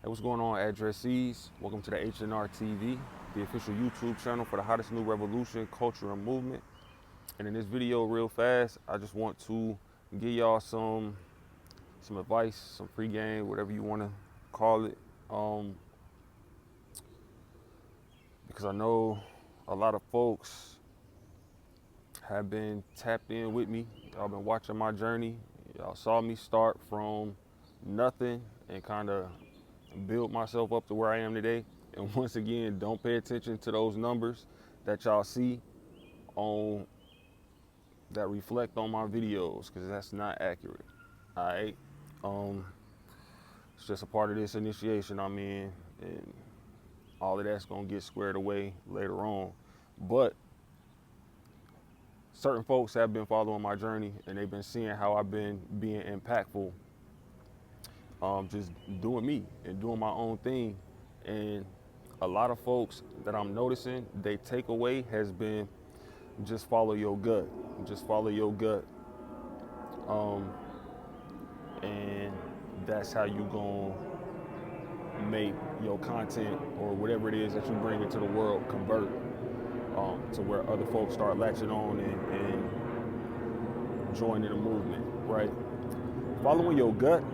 Hey, what's going on, addressees? Welcome to the H&R TV, the official YouTube channel for the hottest new revolution, culture, and movement. And in this video, real fast, I just want to give y'all some advice, some free game, whatever you want to call it. Because I know a lot of folks have been tapped in with me. Y'all been watching my journey. Y'all saw me start from nothing and kind of build myself up to where I am today. And once again, don't pay attention to those numbers that y'all see on that reflect on my videos, because that's not accurate. All right. It's just a part of this initiation I'm in, and all of that's gonna get squared away later on. But certain folks have been following my journey, and they've been seeing how I've been being impactful, just doing me and doing my own thing. And a lot of folks that I'm noticing, they takeaway has been just follow your gut. Just follow your gut. And that's how you gonna make your content or whatever it is that you bring into the world convert, to where other folks start latching on and joining the movement, right? Following your gut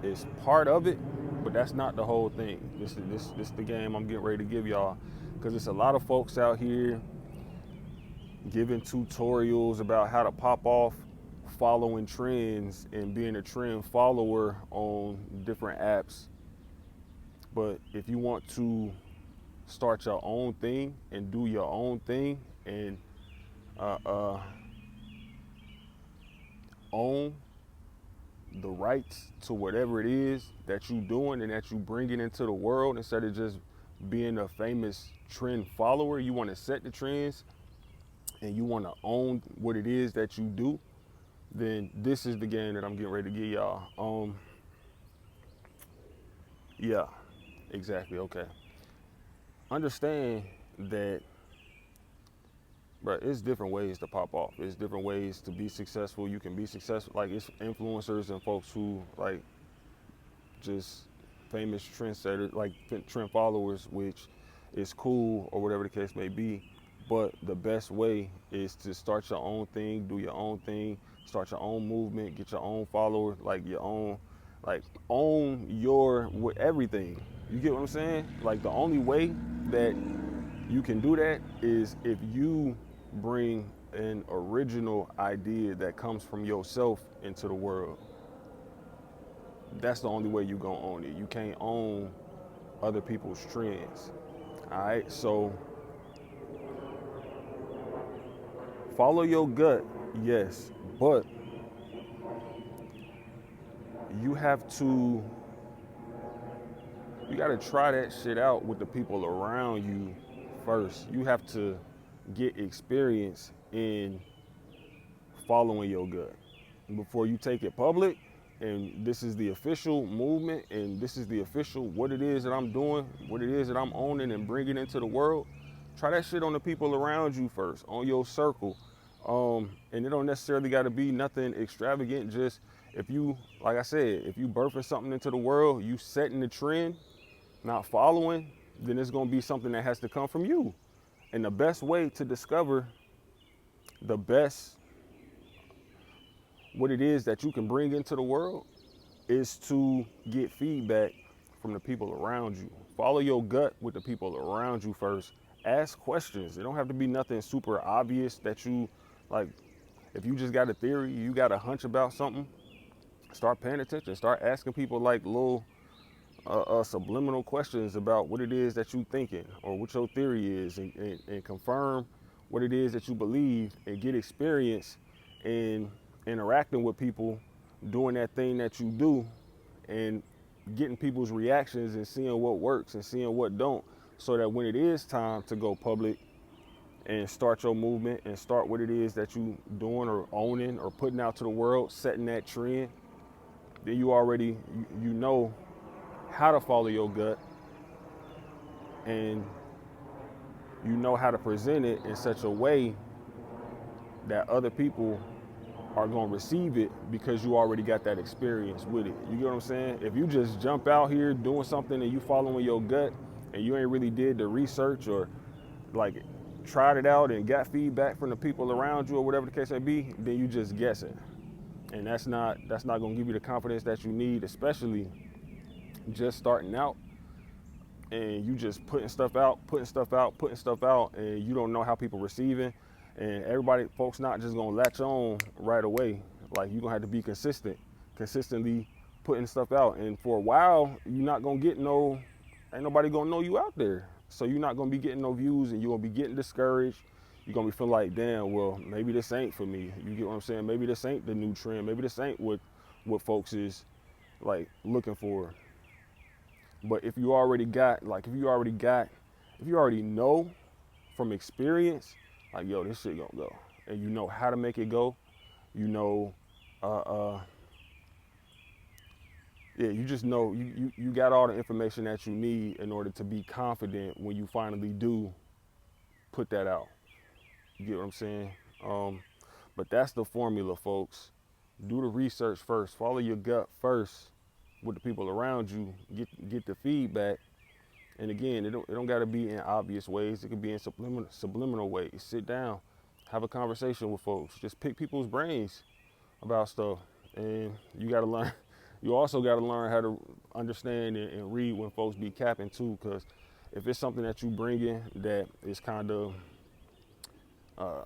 is part of it, but that's not the whole thing. This is the game I'm getting ready to give y'all, because there's a lot of folks out here giving tutorials about how to pop off following trends and being a trend follower on different apps. But if you want to start your own thing and do your own thing and own the rights to whatever it is that you're doing and that you bringing into the world, instead of just being a famous trend follower, you want to set the trends and you want to own what it is that you do, then this is the game that I'm getting ready to give y'all. Yeah, exactly. Okay. Understand that, but it's different ways to pop off. It's different ways to be successful. You can be successful. Like, it's influencers and folks who like just famous trendsetters, like trend followers, which is cool or whatever the case may be. But the best way is to start your own thing, do your own thing, start your own movement, get your own followers, like your own, like own your with everything. You get what I'm saying? Like, the only way that you can do that is if you bring an original idea that comes from yourself into the world. That's the only way you're gonna own it. You can't own other people's trends. All right, so follow your gut, yes, but you have to, you gotta try that shit out with the people around you first. You have to get experience in following your gut before you take it public. And this is the official movement, and this is the official what it is that I'm doing, what it is that I'm owning and bringing into the world. Try that shit on the people around you first, on your circle. And it don't necessarily got to be nothing extravagant. Just, if you, like I said, if you birthing something into the world, you setting the trend, not following, then it's gonna be something that has to come from you. And the best way to discover the best what it is that you can bring into the world is to get feedback from the people around you. Follow your gut with the people around you first. Ask questions. It don't have to be nothing super obvious that you like. If you just got a theory, you got a hunch about something, start paying attention. Start asking people like little subliminal questions about what it is that you thinking or what your theory is, and confirm what it is that you believe, and get experience in interacting with people, doing that thing that you do, and getting people's reactions and seeing what works and seeing what don't, so that when it is time to go public and start your movement and start what it is that you doing or owning or putting out to the world, setting that trend, then you already, you know how to follow your gut, and you know how to present it in such a way that other people are going to receive it because you already got that experience with it. You get what I'm saying? If you just jump out here doing something and you following your gut and you ain't really did the research or like tried it out and got feedback from the people around you or whatever the case may be, then you just guessing. And that's not going to give you the confidence that you need, especially just starting out and you just putting stuff out, and you don't know how people receiving. And folks not just gonna latch on right away. Like you're gonna have to be consistently putting stuff out. And for a while, you're not gonna get ain't nobody gonna know you out there. So you're not gonna be getting no views, and you're gonna be getting discouraged. You're gonna be feeling like, damn, well, maybe this ain't for me. You get what I'm saying? Maybe this ain't the new trend. Maybe this ain't what folks is like looking for. But if you already know from experience, like, yo, this shit gonna go, and you know how to make it go, you know, yeah, you just know you got all the information that you need in order to be confident when you finally do put that out. You get what I'm saying? But that's the formula, folks. Do the research first. Follow your gut first with the people around you. Get the feedback. And again, it don't got to be in obvious ways. It could be in subliminal ways. Sit down, have a conversation with folks. Just pick people's brains about stuff. And you got to learn. You also got to learn how to understand and read when folks be capping too. Because if it's something that you bring in that is kind of, I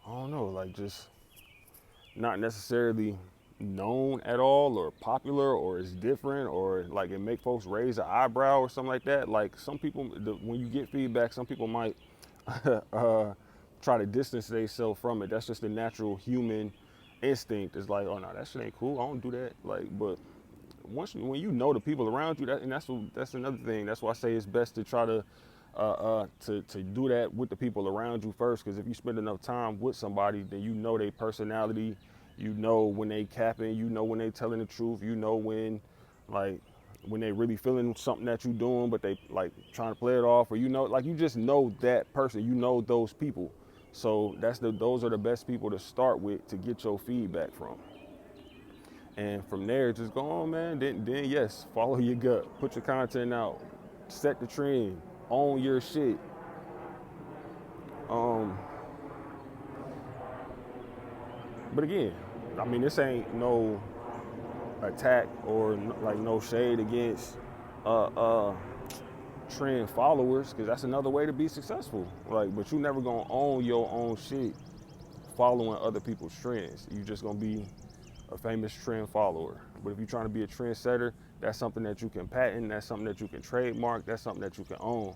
don't know, like just not necessarily known at all or popular or is different or like it make folks raise an eyebrow or something like that. Like some people, when you get feedback, some people might try to distance themselves from it. That's just the natural human instinct. It's like, oh no, that shit ain't cool. I don't do that. Like, but when you know the people around you, that's another thing. That's why I say it's best to try to do that with the people around you first. Because if you spend enough time with somebody, then you know their personality. You know when they capping, you know when they telling the truth, you know when they really feeling something that you doing, but they like trying to play it off, or you know, like you just know that person, you know those people. So those are the best people to start with to get your feedback from. And from there, just go on, man. Then yes, follow your gut, put your content out, set the trend, own your shit. But again, I mean, this ain't no attack or like no shade against trend followers, because that's another way to be successful. Like, but you never gonna own your own shit following other people's trends. You just gonna be a famous trend follower. But if you're trying to be a trendsetter, that's something that you can patent, that's something that you can trademark, that's something that you can own.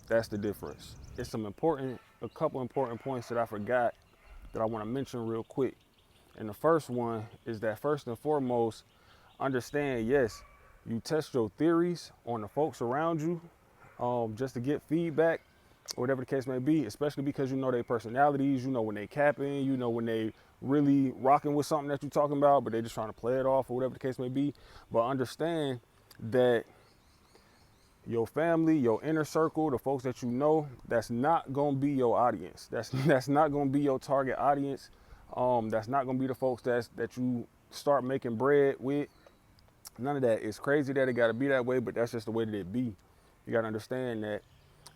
That's the difference. It's a couple important points that I forgot that I want to mention real quick. And the first one is that first and foremost, understand, yes, you test your theories on the folks around you just to get feedback, or whatever the case may be, especially because you know their personalities, you know when they capping, you know when they really rocking with something that you're talking about, but they're just trying to play it off or whatever the case may be. But understand that your family, your inner circle, the folks that you know, that's not gonna be your audience. That's not gonna be your target audience. That's not gonna be the folks that you start making bread with. None of that. It's crazy that it gotta be that way, but that's just the way that it be. You gotta understand that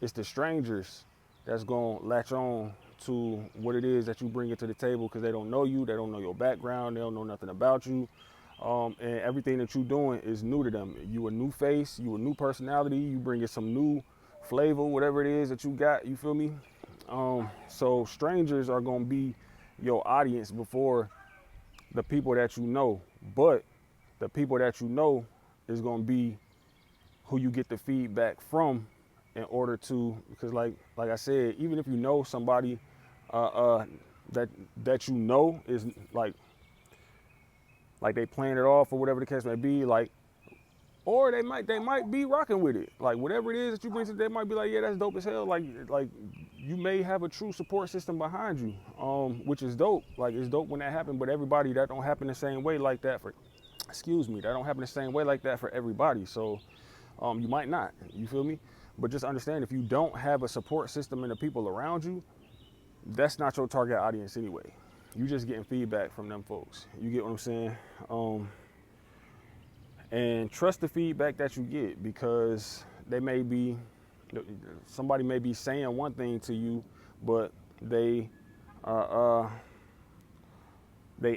it's the strangers that's gonna latch on to what it is that you bring it to the table, because they don't know you, they don't know your background, they don't know nothing about you. And everything that you're doing is new to them. You a new face, you a new personality, you bring in some new flavor, whatever it is that you got, you feel me? So strangers are gonna be your audience before the people that you know. But the people that you know is gonna be who you get the feedback from, in order to, because like I said, even if you know somebody that you know is like they playing it off or whatever the case may be, like, or they might be rocking with it, like whatever it is that you bring to, they might be like, yeah, that's dope as hell. Like you may have a true support system behind you, which is dope. Like it's dope when that happens, but everybody, that don't happen the same way like that for, that don't happen the same way like that for everybody. So you might not, you feel me? But just understand, if you don't have a support system and the people around you, that's not your target audience anyway. You just getting feedback from them folks. You get what I'm saying? And trust the feedback that you get, because they may be, somebody may be saying one thing to you, but they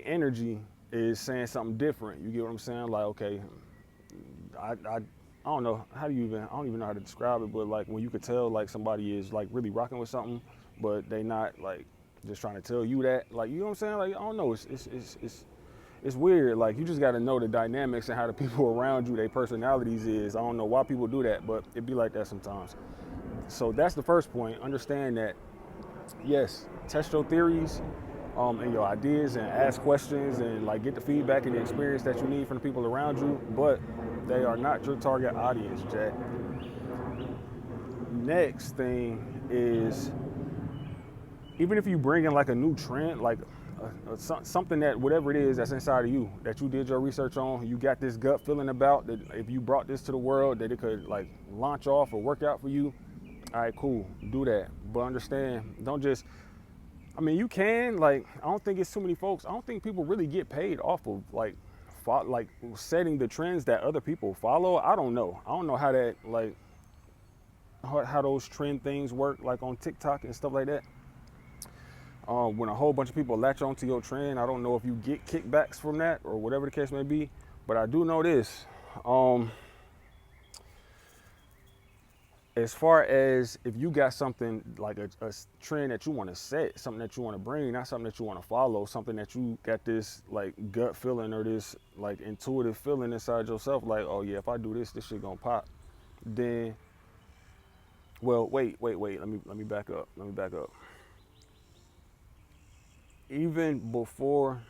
energy is saying something different. You get what I'm saying? Like, okay, I don't know I don't even know how to describe it, but like when you could tell like somebody is like really rocking with something, but they not like just trying to tell you that, like, you know what I'm saying? Like, I don't know, it's weird. Like, you just got to know the dynamics and how the people around you, their personalities is. I don't know why people do that, but it be like that sometimes. So that's the first point. Understand that, yes, test your theories and your ideas, and ask questions, and like get the feedback and the experience that you need from the people around you, but they are not your target audience, Jack. Next thing is, even if you bring in like a new trend, like something that, whatever it is that's inside of you that you did your research on, you got this gut feeling about, that if you brought this to the world, that it could like launch off or work out for you. All right, cool, do that. But understand, don't just, I mean, you can, like, I don't think it's too many folks, I don't think people really get paid off of like setting the trends that other people follow. I don't know how that, like, how those trend things work, like on TikTok and stuff like that. When a whole bunch of people latch onto your trend, I don't know if you get kickbacks from that or whatever the case may be. But I do know this. As far as if you got something like a trend that you want to set, something that you want to bring, not something that you want to follow, something that you got this like gut feeling or this like intuitive feeling inside yourself, like, oh yeah, if I do this shit gonna pop. Then, well, wait. Let me back up. Even before,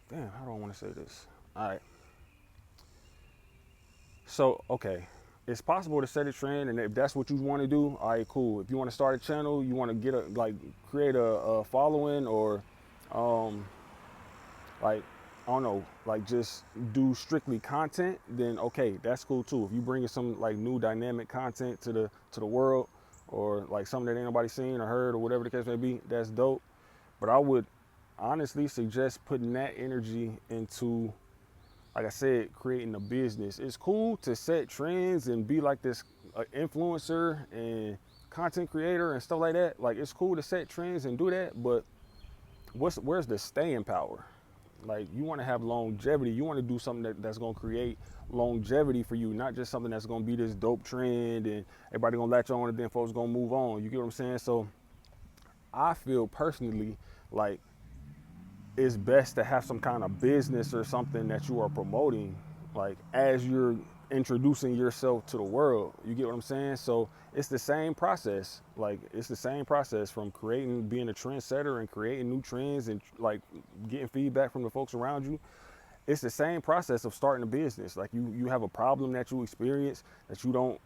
damn, how do I want to say this? All right. So, okay, it's possible to set a trend, and if that's what you want to do, all right, cool. If you want to start a channel, you want to get create a following, or like, I don't know, like just do strictly content, then okay, that's cool too. If you bring in some like new dynamic content to the world, or like something that ain't nobody seen or heard or whatever the case may be, that's dope. But I would honestly suggest putting that energy into, like I said, creating a business. It's cool to set trends and be like this influencer and content creator and stuff like that. Like, it's cool to set trends and do that, but where's the staying power? Like, you want to have longevity. You want to do something that's going to create longevity for you, not just something that's going to be this dope trend and everybody going to latch on and then folks going to move on. You get what I'm saying? So I feel personally like it's best to have some kind of business or something that you are promoting, like as you're introducing yourself to the world. You get what I'm saying? So it's the same process. Like, it's the same process from being a trendsetter and creating new trends and like getting feedback from the folks around you. It's the same process of starting a business. Like, you have a problem that you experience that you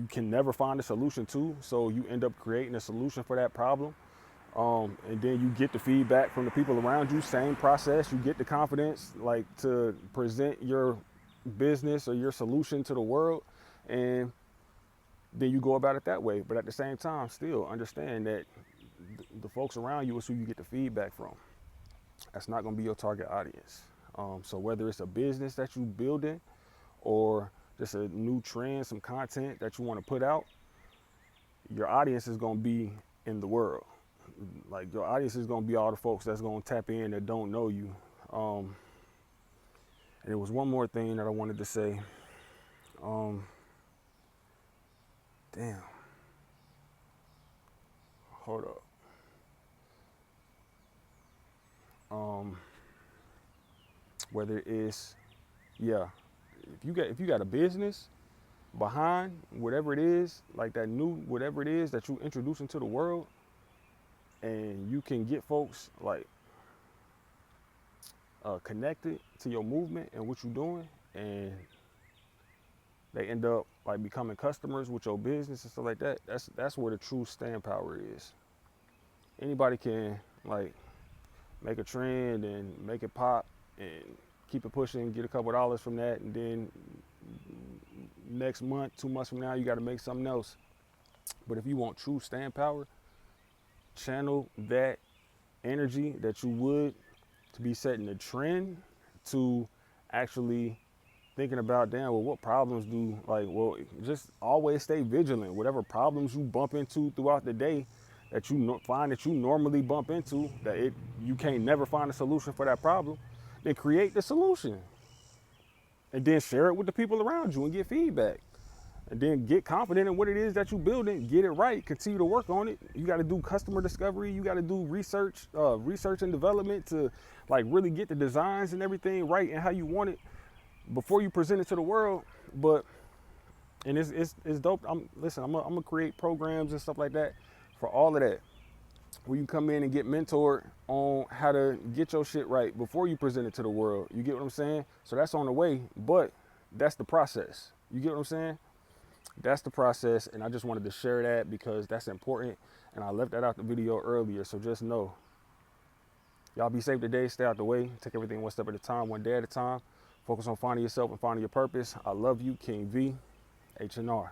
can never find a solution to. So you end up creating a solution for that problem. And then you get the feedback from the people around you, same process. You get the confidence like to present your business or your solution to the world, and then you go about it that way. But at the same time, still understand that the folks around you is who you get the feedback from. That's not going to be your target audience. So whether it's a business that you building or just a new trend, some content that you want to put out, your audience is going to be in the world. Like, your audience is going to be all the folks that's going to tap in that don't know you. And there was one more thing that I wanted to say. Damn. Hold up. Whether it's, yeah, if you got a business behind whatever it is, like that new whatever it is that you introduce into the world, and you can get folks like connected to your movement and what you're doing, and they end up like becoming customers with your business and stuff like that, that's where the true staying power is. Anybody can like make a trend and make it pop and keep it pushing, get a couple of dollars from that, and then next month, 2 months from now, you got to make something else. But if you want true staying power, channel that energy that you would to be setting a trend to actually thinking about, damn, well, what problems do, like, well, just always stay vigilant. Whatever problems you bump into throughout the day that you find that you normally bump into, that you can't never find a solution for that problem, then create the solution. And then share it with the people around you and get feedback. And then get confident in what it is that you're building, get it right, continue to work on it. You got to do customer discovery, you got to do research and development to like really get the designs and everything right and how you want it before you present it to the world. But and it's dope. I'm gonna create programs and stuff like that for all of that, where you come in and get mentored on how to get your shit right before you present it to the world. You get what I'm saying? So that's on the way, but that's the process. You get what I'm saying? That's the process, and I just wanted to share that because that's important, and I left that out the video earlier, so just know. Y'all be safe today, stay out the way, take everything one step at a time, one day at a time. Focus on finding yourself and finding your purpose. I love you, King V, H&R.